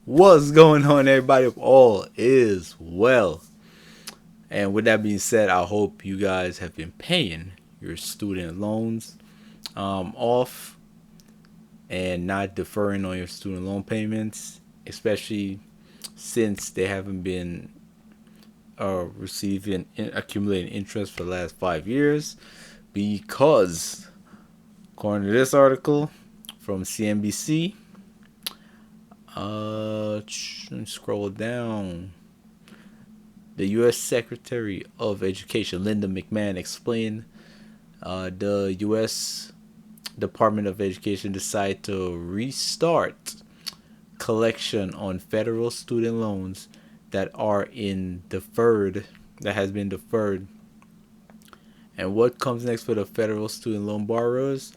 What's going on, everybody? All is well. And with that being said, I hope you guys have been paying your student loans off and not deferring on your student loan payments, especially since they haven't been receiving accumulating interest for the last 5 years. Because, according to this article from CNBC, scroll down. The U.S. Secretary of Education, Linda McMahon, explained the U.S. Department of Education decided to restart collection on federal student loans that are in deferred, that has been deferred. And what comes next for the federal student loan borrowers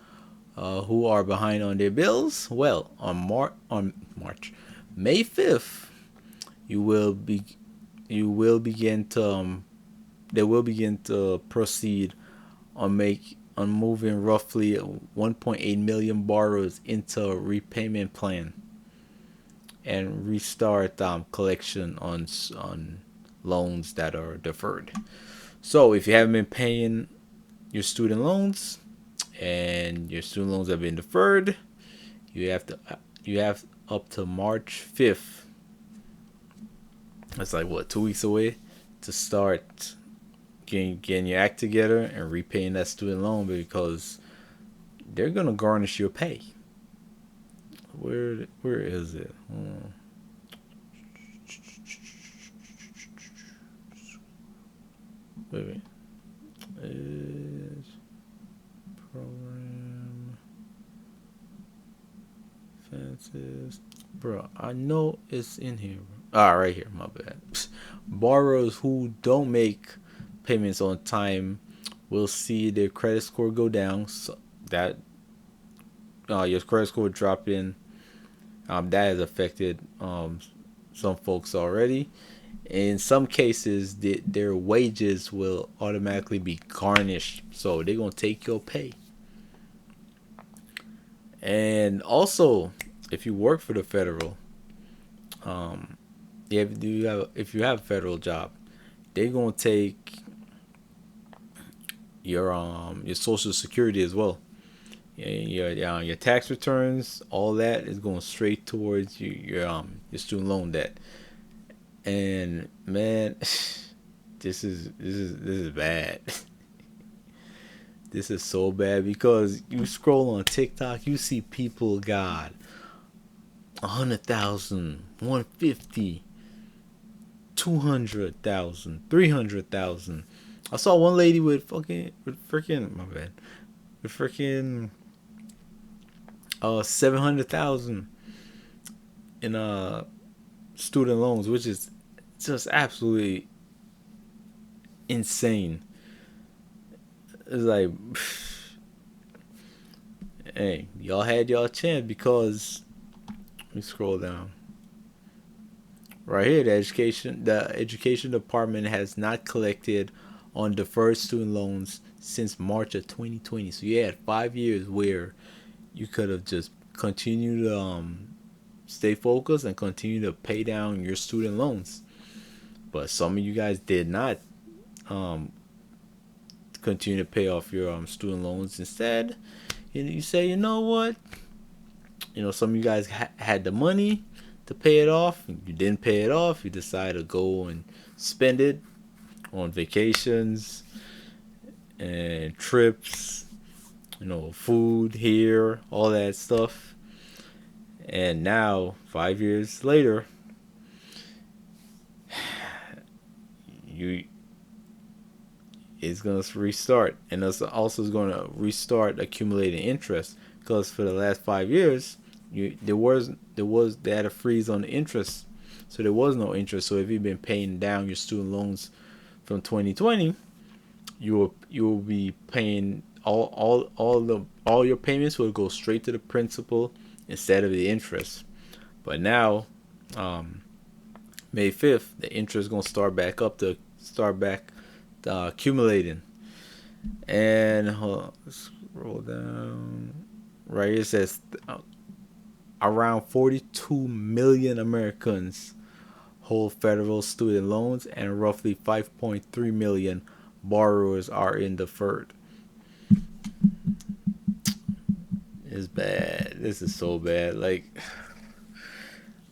who are behind on their bills? Well, on March, May 5th, you will be you will begin to they will begin to proceed on moving roughly 1.8 million borrowers into a repayment plan and restart collection on loans that are deferred. So if you haven't been paying your student loans and your student loans have been deferred, you have to you have up to March 5th. That's like what, 2 weeks away to start getting your act together and repaying that student loan because they're gonna garnish your pay. Where is it? Wait. Is program fences, bro? I know it's in here. Right here. My bad. Borrowers who don't make payments on time will see their credit score go down. So that your credit score drop in. That has affected some folks already. In some cases, their wages will automatically be garnished, so they're gonna take your pay. And also, if you work for the federal, um, if you have a federal job, they're gonna take your social security as well. Your tax returns, all that is going straight towards your student loan debt. And man, this is bad. This is so bad because you scroll on TikTok, you see people got 100,000, 150, 200,000, 300,000. I saw one lady with freaking my bad with freaking 700,000 in student loans, which is just absolutely insane. It's like, hey, y'all had y'all chance because let me scroll down. Right here, the education department has not collected on deferred student loans since March of 2020. So you had 5 years where you could have just continued to stay focused and continue to pay down your student loans. But some of you guys did not um, continue to pay off your student loans. Instead, you say, you know what? Some of you guys had the money to pay it off. You didn't pay it off. You decided to go and spend it on vacations and trips, food here, all that stuff. And now, 5 years later, you it's gonna restart, and it's also gonna restart accumulating interest because for the last 5 years, they had a freeze on the interest, so there was no interest. So if you've been paying down your student loans from 2020, you will be paying all your payments will go straight to the principal instead of the interest. But now, um, May 5th, the interest is gonna start back accumulating. And scroll down. Right here it says around 42 million Americans hold federal student loans, and roughly 5.3 million borrowers are in deferred. It's bad. This is so bad. Like,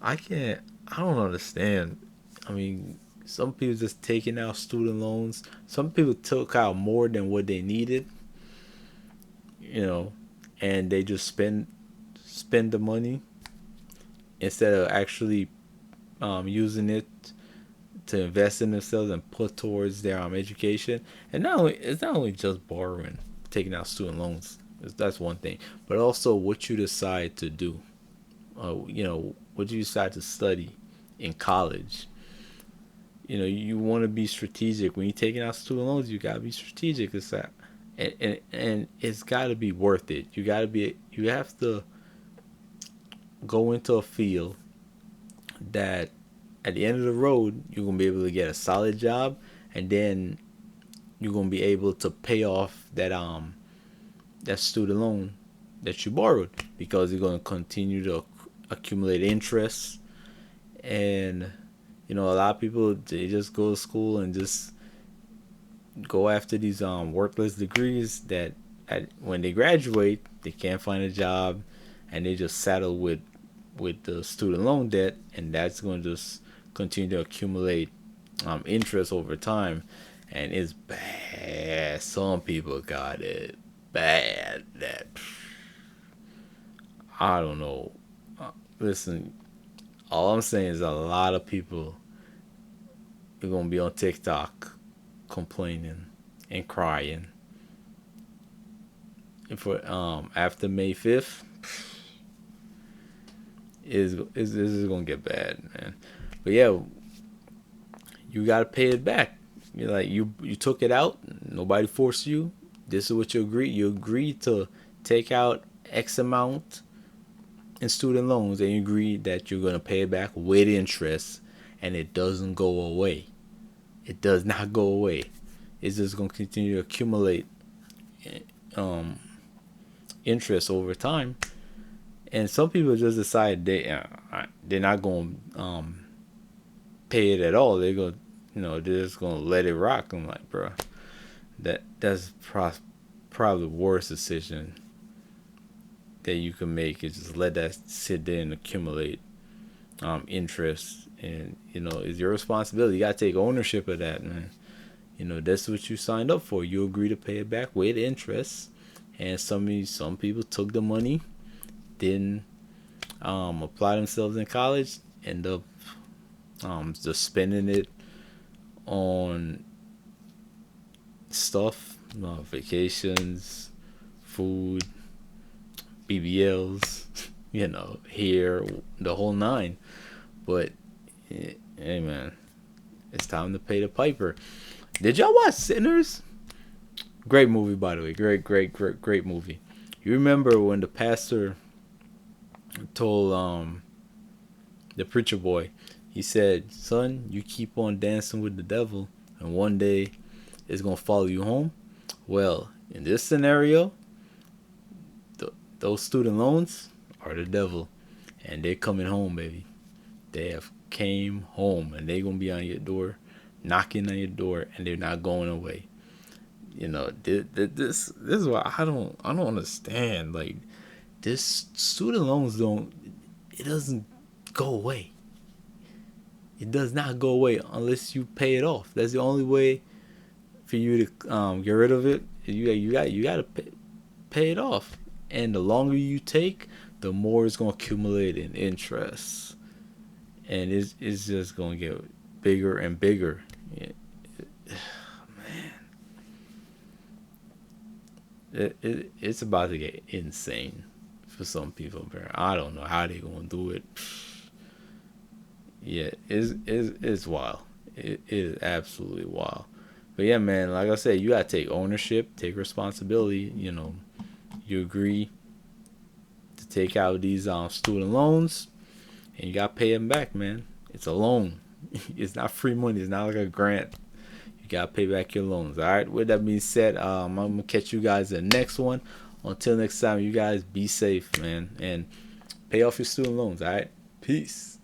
I can't. I don't understand. I mean, some people just taking out student loans. Some people took out more than what they needed. You know, and they just spend the money instead of actually using it to invest in themselves and put towards their education. And not only it's not only just borrowing, taking out student loans. That's one thing, but also what you decide to do. What you decide to study in college. You want to be strategic when you're taking out student loans. You gotta be strategic. It's that, and it's gotta be worth it. You have to go into a field that at the end of the road you're gonna be able to get a solid job, and then you're gonna be able to pay off that student loan that you borrowed, because you're gonna continue to accumulate interest. And a lot of people, they just go to school and just go after these worthless degrees that when they graduate they can't find a job, and they just saddle with the student loan debt, and that's going to just continue to accumulate interest over time. And it's bad. Some people got it bad. That I don't know. Listen, all I'm saying is a lot of people are gonna be on TikTok complaining and crying. And for after May 5th, this is gonna get bad, man. But yeah, you gotta pay it back. You're like you took it out. Nobody forced you. This is what you agreed. You agreed to take out X amount in student loans, and you agreed that you're gonna pay it back with interest, and it doesn't go away. It does not go away. It's just gonna continue to accumulate interest over time. And some people just decide they're not gonna pay it at all. They're gonna they're just gonna let it rock. I'm like, bro, that's probably the worst decision that you can make, is just let that sit there and accumulate interest. And it's your responsibility. You gotta take ownership of that, man. That's what you signed up for. You agree to pay it back with interest. And some people took the money, didn't apply themselves in college, end up just spending it on stuff, vacations, food, BBLs, hair, the whole nine. But hey, man, it's time to pay the piper. Did y'all watch Sinners? Great movie, by the way. Great movie. You remember when the pastor told the preacher boy, he said, "Son, you keep on dancing with the devil, and one day it's gonna follow you home." Well, in this scenario, those student loans are the devil, and they're coming home, baby. They have came home, and they're gonna be on your door, knocking on your door, and they're not going away. This is what I don't understand. Like, this student loans it doesn't go away. It does not go away unless you pay it off. That's the only way for you to get rid of it. You got to pay it off, and the longer you take, the more it's gonna accumulate in interest, and it's just gonna get bigger and bigger. It's about to get insane for some people, bro. I don't know how they gonna do it. Yeah, it's wild. It is absolutely wild. But yeah, man, like I said, you gotta take ownership, take responsibility. You agree to take out these student loans, and you gotta pay them back, man. It's a loan. It's not free money. It's not like a grant. Gotta pay back your loans. All right, with that being said, I'm gonna catch you guys in the next one. Until next time, you guys be safe, man, and Pay off your student loans. All right. Peace.